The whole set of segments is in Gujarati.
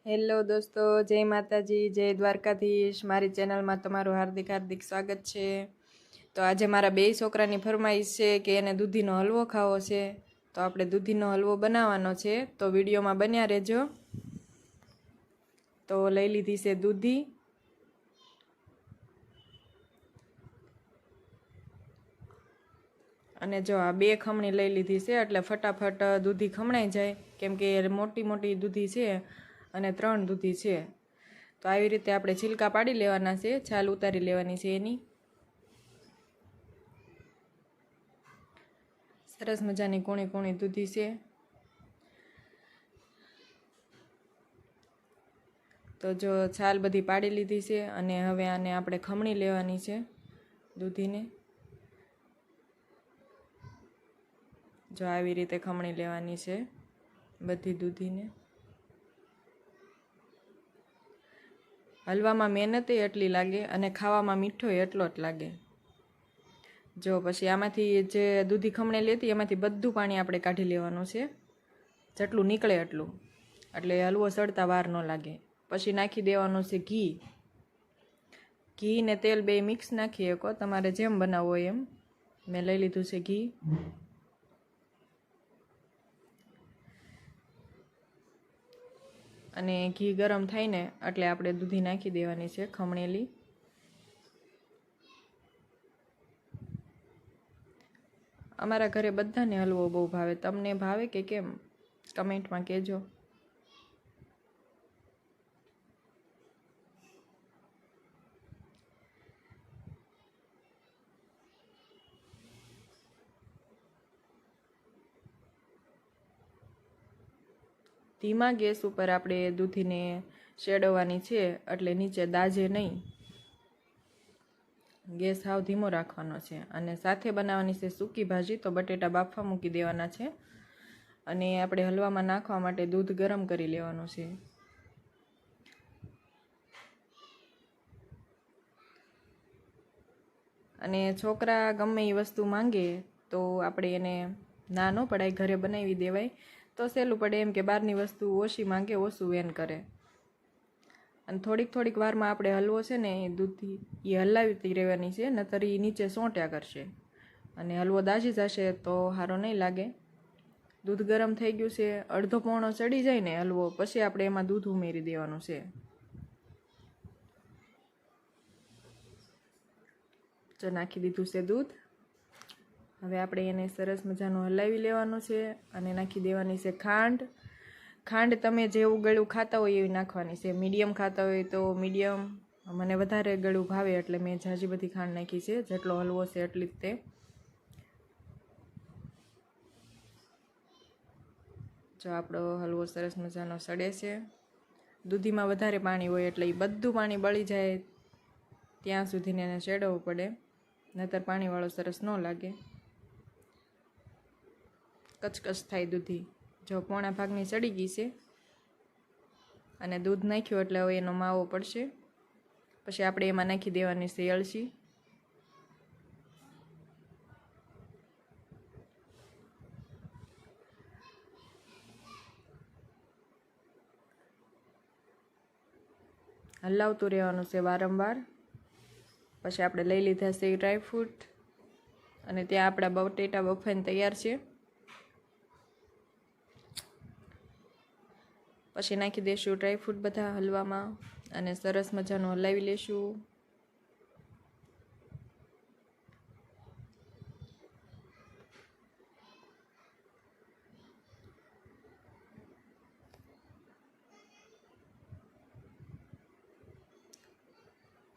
હેલો દોસ્તો, જય માતાજી, જય દ્વારકાધીશ। મારી ચેનલમાં તમારું હાર્દિક હાર્દિક સ્વાગત છે। તો આજે મારા બે છોકરાની ફરમાઈશ છે કે એને દૂધીનો હલવો ખાવો છે, તો આપણે દૂધીનો હલવો બનાવવાનો છે, તો વિડીયોમાં બન્યા રહેજો। તો લઈ લીધી છે દૂધી, અને જો આ બે ખમણી લઈ લીધી છે, એટલે ફટાફટ દૂધી ખમણાઈ જાય, કેમ કે મોટી મોટી દૂધી છે અને 3 દૂધી છે। તો આવી રીતે આપણે છિલકા પાડી લેવાના છે, છાલ ઉતારી લેવાની છે એની। સરસ મજાની કૂણી કૂણી દૂધી છે। તો જો છાલ બધી પાડી લીધી છે, અને હવે આને આપણે ખમણી લેવાની છે દૂધીને। જો આવી રીતે ખમણી લેવાની છે બધી દૂધીને। હલવામાં મહેનત એટલી લાગે અને ખાવામાં મીઠો એટલો જ લાગે। જો પછી આમાંથી જે દૂધી ખમણેલી હતી એમાંથી બધું પાણી આપણે કાઢી લેવાનું છે, જેટલું નીકળે એટલું, એટલે હલવો સળતા વાર ન લાગે। પછી નાખી દેવાનું છે ઘી। ઘી ને તેલ બે મિક્સ નાખી શકો, તમારે જેમ બનાવવું હોય એમ। મેં લઈ લીધું છે ઘી। અને ઘી ગરમ થાય ને એટલે આપણે દૂધી નાખી દેવાની છે ખમણેલી। અમારા ઘરે બધાને હલવો બહુ ભાવે, તમને ભાવે કે કેમ? કમેન્ટમાં કહેજો। ધીમા ગેસ ઉપર આપણે દૂધીને શેડવવાની છે, એટલે નીચે દાજે નહીં। ગેસ હાવ ધીમો રાખવાનો છે। અને સાથે બનાવવાની છે સૂકી ભાજી, તો બટેટા બાફવા મૂકી દેવાના છે, અને આપણે હલવામાં નાખવા માટે દૂધ ગરમ કરી લેવાનું છે। અને છોકરા ગમે એ વસ્તુ માંગે તો આપણે એને ના ન પડાય, ઘરે બનાવી દેવાય તો સહેલું પડે એમ, કે બહારની વસ્તુ ઓછી માંગે, ઓછું વેન કરે। અને થોડીક વારમાં આપણે હલવો છે ને એ દૂધી એ હલાવતી રહેવાની છે, નતર એ નીચે સોંટ્યા કરશે અને હલવો દાજી જશે તો સારો નહીં લાગે। દૂધ ગરમ થઈ ગયું છે, અડધો પોણો ચડી જાય ને હલવો, પછી આપણે એમાં દૂધ ઉમેરી દેવાનું છે। જો નાખી દીધું છે દૂધ। હવે આપણે એને સરસ મજાનું હલાવી લેવાનું છે, અને નાખી દેવાની છે ખાંડ। ખાંડ તમે જેવું ગળું ખાતા હોય એવી નાખવાની છે। મીડિયમ ખાતા હોય તો મીડિયમ, મને વધારે ગળું ભાવે એટલે મેં ઝાઝી બધી ખાંડ નાખી છે, જેટલો હલવો છે એટલી જ તે। જો આપણો હલવો સરસ મજાનો સડે છે। દૂધીમાં વધારે પાણી હોય એટલે એ બધું પાણી બળી જાય ત્યાં સુધીને એને શેડવવું પડે, નહીતર પાણીવાળો સરસ ન લાગે, કચકચ થાય દૂધી। જો પોણા ભાગની ચડી ગઈ છે, અને દૂધ નાખ્યું એટલે હવે એનો માવો પડશે। પછી આપણે એમાં નાખી દેવાની છે અળસી। હલાવતું રહેવાનું છે વારંવાર। પછી આપણે લઈ લીધા છે ડ્રાયફ્રૂટ, અને ત્યાં આપણા બટેટા બફાઈને તૈયાર છે। પછી નાખી દઈશું ડ્રાયફ્રૂટ બધા હલવામાં, અને સરસ મજાનું હલાવી લેશું।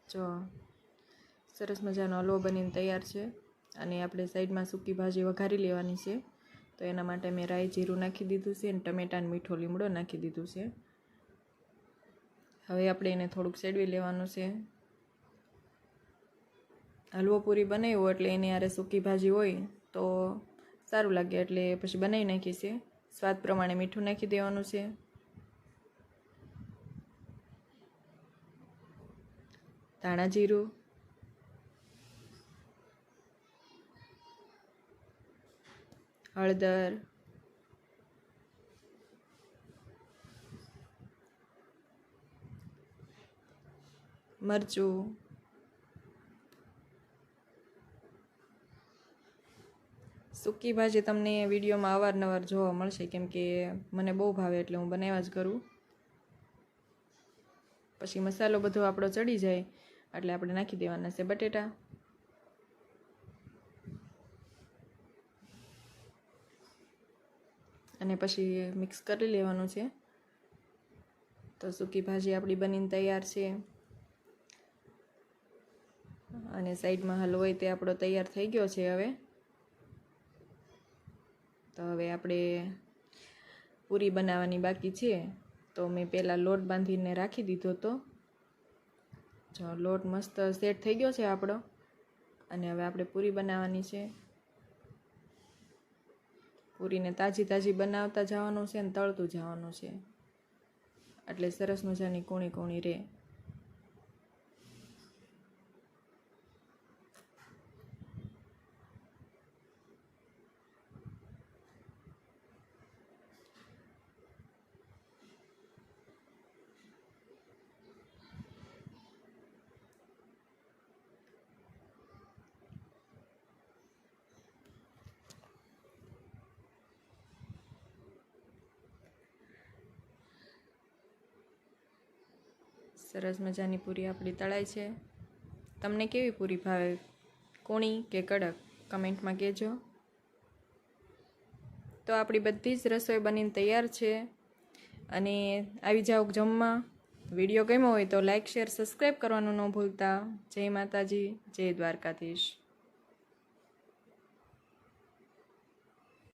જો સરસ મજાનો હલવો બનીને તૈયાર છે, અને આપણે સાઈડમાં સૂકી ભાજી વઘારી લેવાની છે। તો એના માટે મેં રાઈ જીરું નાખી દીધું છે, અને ટમેટાનો મીઠો લીમડો નાખી દીધું છે। હવે આપણે એને થોડુંક શેડવી લેવાનું છે। હલવો પૂરી બનાવ્યો એટલે એની આરે સૂકી ભાજી હોય તો સારું લાગે, એટલે પછી બનાવી નાખી છે। સ્વાદ પ્રમાણે મીઠું નાખી દેવાનું છે, ધાણા જીરું, હળદર, મરચું, સૂકી ભાજી તમને વિડીયોમાં અવારનવાર જોવા મળશે, કેમ કે મને બહુ ભાવે એટલે હું બનાવ્યા જ કરું. પછી મસાલો બધો આપણો ચડી જાય એટલે આપણે નાખી દેવાના છે બટેટા. અને પછી મિક્સ કરી લેવાનું છે. તો સૂકી ભાજી આપણી બનીને તૈયાર છે. અને સાઈડમાં હલવો તે આપણો તૈયાર થઈ ગયો છે. તો હવે આપણે પૂરી બનાવવાની બાકી છે. તો મેં પહેલાં લોટ બાંધીને રાખી દીધો હતો. જો લોટ મસ્ત સેટ થઈ ગયો છે આપણો. અને હવે આપણે પૂરી બનાવવાની છે. પૂરીને તાજી બનાવતા જવાનું છે ને તળતું જવાનું છે, એટલે સરસ મજાની કૂણી કૂણી રહે. સરસ મજાની પૂરી આપણી તળાય છે. તમને કેવી પૂરી ભાવે, કૂણી કે કડક, કમેન્ટમાં કહેજો. તો આપણી બધી જ રસોઈ બનીને તૈયાર છે. અને આવી જાઓ જમવા. વિડીયો ગમ્યો હોય તો લાઈક, શેર, સબસ્ક્રાઈબ કરવાનું ન ભૂલતા. જય માતાજી, જય દ્વારકાધીશ.